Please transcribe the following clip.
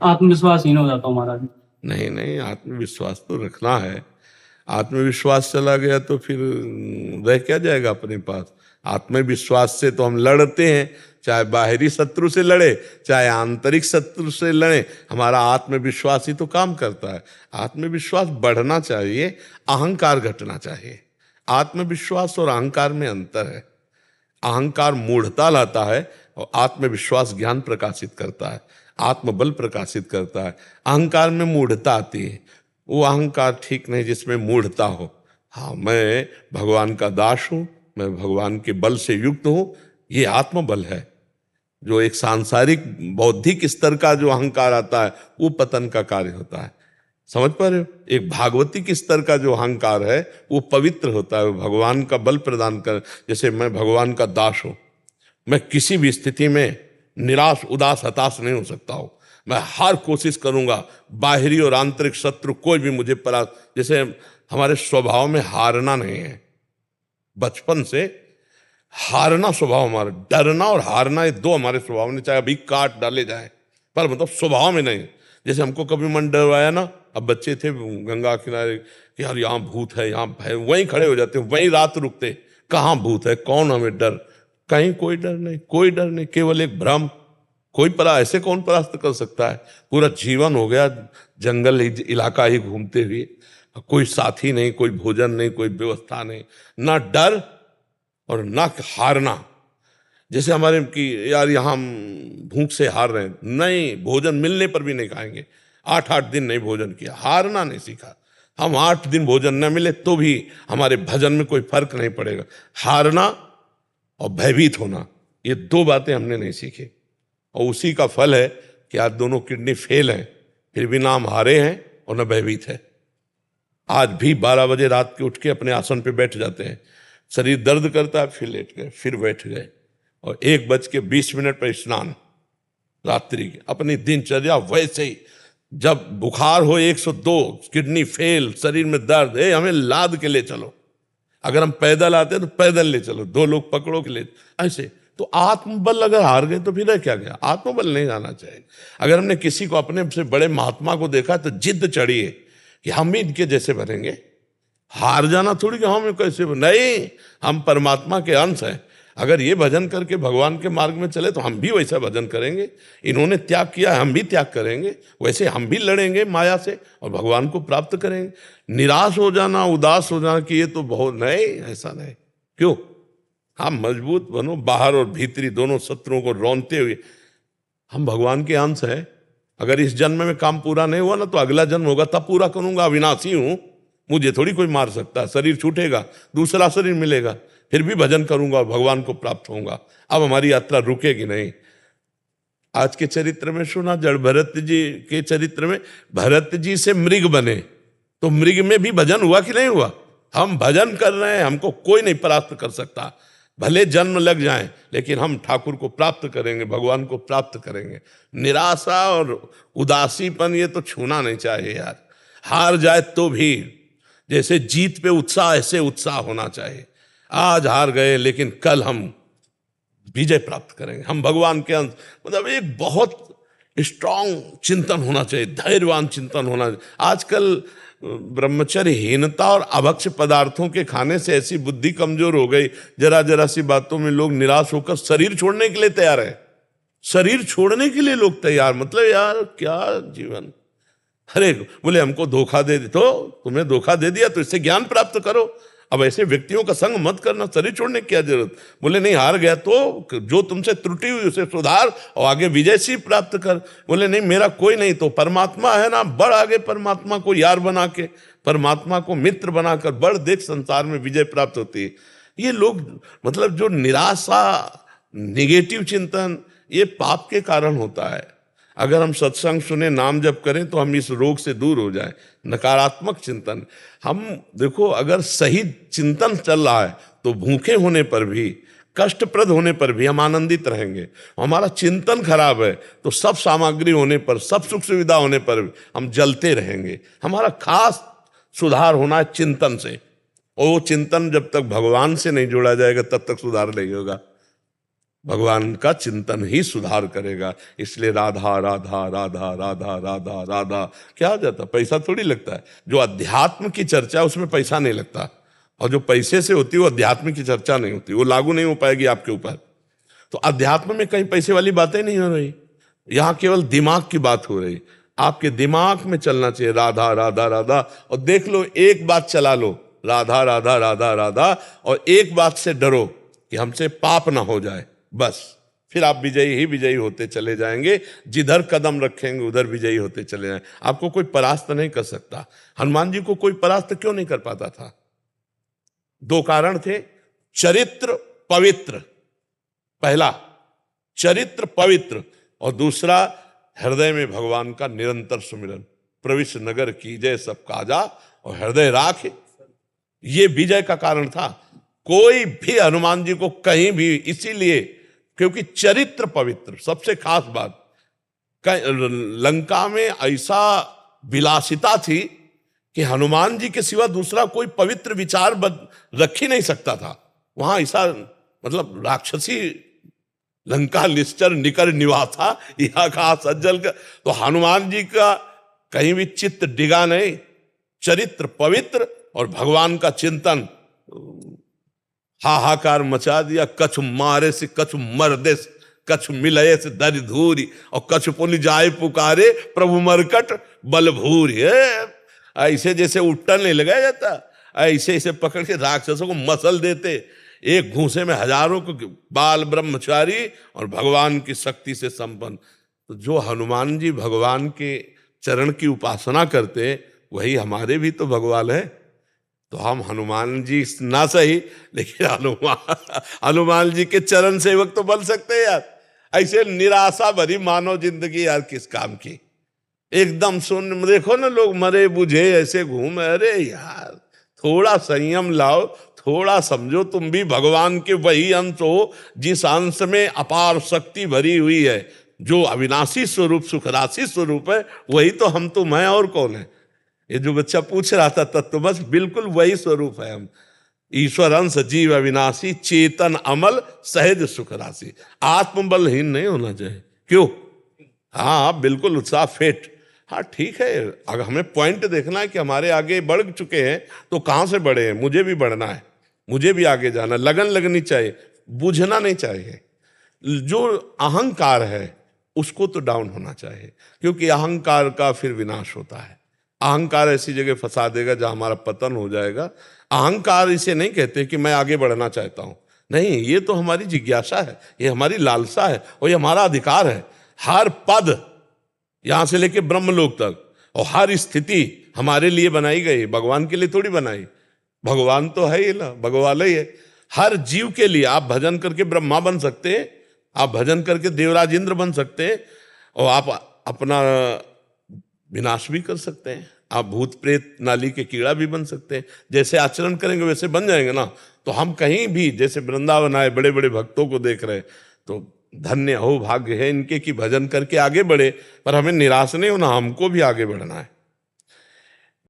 आत्मविश्वासहीन हो जाता हूँ महाराज। नहीं नहीं, आत्मविश्वास तो रखना है। आत्मविश्वास चला गया तो फिर रह क्या जाएगा अपने पास। आत्मविश्वास से तो हम लड़ते हैं, चाहे बाहरी शत्रु से लड़े चाहे आंतरिक शत्रु से लड़े, हमारा आत्मविश्वास ही तो काम करता है। आत्मविश्वास बढ़ना चाहिए, अहंकार घटना चाहिए। आत्मविश्वास और अहंकार में अंतर है। अहंकार मूढ़ता लाता है और आत्मविश्वास ज्ञान प्रकाशित करता है, आत्मबल प्रकाशित करता है। अहंकार में मूढ़ता आती है, वो अहंकार ठीक नहीं जिसमें मूढ़ता हो। हाँ, मैं भगवान का दास हूं, मैं भगवान के बल से युक्त हूं, ये आत्मबल है। जो एक सांसारिक बौद्धिक स्तर का जो अहंकार आता है वो पतन का कार्य होता है। समझ पा रहे हो? एक भागवतिक स्तर का जो अहंकार है वो पवित्र होता है, वो भगवान का बल प्रदान कर। जैसे मैं भगवान का दास हूं, मैं किसी भी स्थिति में निराश उदास हताश नहीं हो सकता हूं। मैं हर कोशिश करूंगा, बाहरी और आंतरिक शत्रु कोई भी मुझे जैसे हमारे स्वभाव में हारना नहीं है। बचपन से हारना स्वभाव हमारा, डरना और हारना ये दो हमारे स्वभाव में, चाहे अभी काट डाले जाए, पर मतलब स्वभाव में नहीं। जैसे हमको कभी मन डरवाया ना, अब बच्चे थे गंगा किनारे कि यार यहाँ भूत है, यहाँ भय, वहीं खड़े हो जाते, वहीं रात रुकते। कहाँ भूत है, कौन हमें डर? कहीं कोई डर नहीं, कोई डर नहीं, केवल एक भ्रम। कोई ऐसे कौन परास्त कर सकता है? पूरा जीवन हो गया जंगल इलाका ही घूमते हुए, कोई साथी नहीं, कोई भोजन नहीं, कोई व्यवस्था नहीं, ना डर और ना हारना। जैसे हमारे कि यार यहाँ हम भूख से हार रहे हैं, नहीं, भोजन मिलने पर भी नहीं खाएंगे। 8-8 दिन नहीं भोजन किया, हारना नहीं सीखा। हम 8 दिन भोजन न मिले तो भी हमारे भजन में कोई फर्क नहीं पड़ेगा। हारना और भयभीत होना, ये दो बातें हमने नहीं सीखी, और उसी का फल है कि आज दोनों किडनी फेल हैं, फिर भी ना हम हारे हैं और न भयभीत है। आज भी 12 बजे रात के उठ के अपने आसन पे बैठ जाते हैं, शरीर दर्द करता है, फिर लेट गए, फिर बैठ गए, और 1:20 पर स्नान, रात्रि की अपनी दिनचर्या वैसे ही। जब बुखार हो 102, किडनी फेल, शरीर में दर्द है, हमें लाद के ले चलो। अगर हम पैदल आते हैं तो पैदल ले चलो, 2 लोग पकड़ो के ले, ऐसे। तो आत्मबल अगर हार गए तो फिर रह क्या गया? आत्मबल नहीं आना चाहिए। अगर हमने किसी को, अपने से बड़े महात्मा को देखा तो जिद चढ़ी है कि हम भी इनके जैसे बनेंगे। हार जाना थोड़ी कि हम कैसे नहीं, हम परमात्मा के अंश हैं। अगर ये भजन करके भगवान के मार्ग में चले तो हम भी वैसा भजन करेंगे। इन्होंने त्याग किया, हम भी त्याग करेंगे, वैसे हम भी लड़ेंगे माया से और भगवान को प्राप्त करेंगे। निराश हो जाना, उदास हो जाना कि ये तो बहुत, नहीं, ऐसा नहीं। क्यों? हम मजबूत बनो, बाहर और भीतरी दोनों शत्रुओं को रौनते हुए। हम भगवान के अंश हैं। अगर इस जन्म में काम पूरा नहीं हुआ ना तो अगला जन्म होगा, तब पूरा करूंगा। अविनाशी हूं, मुझे थोड़ी कोई मार सकता है। शरीर छूटेगा, दूसरा शरीर मिलेगा, फिर भी भजन करूंगा, भगवान को प्राप्त होऊंगा। अब हमारी यात्रा रुकेगी नहीं। आज के चरित्र में सुना, जड़ भरत जी के चरित्र में, भरत जी से मृग बने तो मृग में भी भजन हुआ कि नहीं हुआ? हम भजन कर रहे हैं, हमको कोई नहीं परास्त कर सकता। भले जन्म लग जाए लेकिन हम ठाकुर को प्राप्त करेंगे, भगवान को प्राप्त करेंगे। निराशा और उदासीपन ये तो छूना नहीं चाहिए यार। हार जाए तो भी जैसे जीत पे उत्साह, ऐसे उत्साह होना चाहिए। आज हार गए लेकिन कल हम विजय प्राप्त करेंगे, हम भगवान के अंश। मतलब एक बहुत स्ट्रांग चिंतन होना चाहिए, धैर्यवान चिंतन होना चाहिए। आजकल ब्रह्मचर्यहीनता और अभक्ष पदार्थों के खाने से ऐसी बुद्धि कमजोर हो गई, जरा जरा सी बातों में लोग निराश होकर शरीर छोड़ने के लिए तैयार है। शरीर छोड़ने के लिए लोग तैयार, मतलब यार क्या जीवन। अरे बोले हमको धोखा दे, तो तुम्हें धोखा दे दिया तो इससे ज्ञान प्राप्त करो। अब ऐसे व्यक्तियों का संग मत करना, शरीर छोड़ने की क्या जरूरत। बोले नहीं, हार गया तो जो तुमसे त्रुटि हुई उसे सुधार और आगे विजय सी प्राप्त कर। बोले नहीं, मेरा कोई नहीं तो परमात्मा है ना, बढ़ आगे परमात्मा को यार बना के, परमात्मा को मित्र बनाकर बढ़, देख संसार में विजय प्राप्त होती है। ये लोग मतलब जो निराशा, निगेटिव चिंतन, ये पाप के कारण होता है। अगर हम सत्संग सुने, नाम जप करें तो हम इस रोग से दूर हो जाएं। नकारात्मक चिंतन, हम देखो अगर सही चिंतन चल रहा है तो भूखे होने पर भी, कष्टप्रद होने पर भी हम आनंदित रहेंगे। हमारा चिंतन खराब है तो सब सामग्री होने पर, सब सुख सुविधा होने पर भी हम जलते रहेंगे। हमारा खास सुधार होना है चिंतन से, और वो चिंतन जब तक भगवान से नहीं जोड़ा जाएगा तब तक सुधार नहीं होगा। भगवान का चिंतन ही सुधार करेगा। इसलिए राधा राधा राधा राधा राधा राधा क्या हो जाता, पैसा थोड़ी लगता है। जो अध्यात्म की चर्चा उसमें पैसा नहीं लगता, और जो पैसे से होती है वो अध्यात्म की चर्चा नहीं होती, वो लागू नहीं हो पाएगी आपके ऊपर। तो अध्यात्म में कहीं पैसे वाली बातें नहीं हो रही, यहाँ केवल दिमाग की बात हो रही। आपके दिमाग में चलना चाहिए राधा राधा राधा, और देख लो एक बात चला लो, राधा राधा राधा राधा, और एक बात से डरो कि हमसे पाप ना हो जाए, बस फिर आप विजयी ही विजयी होते चले जाएंगे। जिधर कदम रखेंगे उधर विजयी होते चले जाएंगे। आपको कोई परास्त नहीं कर सकता। हनुमान जी को कोई परास्त क्यों नहीं कर पाता था? दो कारण थे, चरित्र पवित्र, पहला चरित्र पवित्र, और दूसरा हृदय में भगवान का निरंतर सुमिरन। प्रविश नगर कीजय सब काजा और हृदय राख, ये विजय का कारण था। कोई भी हनुमान जी को कहीं भी, इसीलिए क्योंकि चरित्र पवित्र, सबसे खास बात, लंका में ऐसा विलासिता थी कि हनुमान जी के सिवा दूसरा कोई पवित्र विचार रख ही नहीं सकता था। वहां ऐसा मतलब राक्षसी लंका निश्चर निकर निवासा यहाँ का सज्जल का, तो हनुमान जी का कहीं भी चित्त डिगा नहीं। चरित्र पवित्र और भगवान का चिंतन, हाहाकार मचा दिया। कछु मारे से कछु मर्दे से, कछु मिलये से दरि धूरी, और कछु पुनि जाए पुकारे प्रभु मरकट बल भूरी। ऐसे जैसे उट्टन नहीं लगाया जाता, ऐसे ऐसे पकड़ के राक्षसों को मसल देते। एक घूंसे में हजारों को, बाल ब्रह्मचारी और भगवान की शक्ति से संपन्न। तो जो हनुमान जी भगवान के चरण की उपासना करते, वही हमारे भी तो भगवान है। तो हम हनुमान जी ना सही, लेकिन हनुमान जी के चरण सेवक तो बन सकते हैं यार। ऐसे निराशा भरी मानव जिंदगी यार किस काम की, एकदम सुन देखो ना, लोग मरे बुझे ऐसे घूम। अरे यार थोड़ा संयम लाओ, थोड़ा समझो, तुम भी भगवान के वही अंश हो जिस अंश में अपार शक्ति भरी हुई है, जो अविनाशी स्वरूप सुखराशि स्वरूप है। वही तो हम तुम हैं, और कौन है? ये जो बच्चा पूछ रहा था तत्व, बस बिल्कुल वही स्वरूप है हम। ईश्वर अंश जीव अविनाशी, चेतन अमल सहज सुख राशि। आत्मबलहीन नहीं होना चाहिए। क्यों? हाँ बिल्कुल, उत्साह फेट। हाँ ठीक है, अगर हमें पॉइंट देखना है कि हमारे आगे बढ़ चुके हैं तो कहाँ से बढ़े हैं, मुझे भी बढ़ना है, मुझे भी आगे जाना, लगन लगनी चाहिए, बुझना नहीं चाहिए। जो अहंकार है उसको तो डाउन होना चाहिए, क्योंकि अहंकार का फिर विनाश होता है। अहंकार ऐसी जगह फंसा देगा जहां हमारा पतन हो जाएगा। अहंकार इसे नहीं कहते कि मैं आगे बढ़ना चाहता हूं, नहीं, ये तो हमारी जिज्ञासा है, ये हमारी लालसा है, और ये हमारा अधिकार है। हर पद यहां से लेके ब्रह्मलोक तक, और हर स्थिति हमारे लिए बनाई गई, भगवान के लिए थोड़ी बनाई। भगवान तो है ही ना, भगवान ही है। हर जीव के लिए आप भजन करके ब्रह्मा बन सकते हैं, आप भजन करके देवराज इंद्र बन सकते हैं, और आप अपना विनाश भी कर सकते हैं। आप भूत प्रेत नाली के कीड़ा भी बन सकते हैं। जैसे आचरण करेंगे वैसे बन जाएंगे ना। तो हम कहीं भी, जैसे वृंदावन आए, बड़े बड़े भक्तों को देख रहे, तो धन्य हो, भाग्य है इनके कि भजन करके आगे बढ़े। पर हमें निराश नहीं होना, हमको भी आगे बढ़ना है।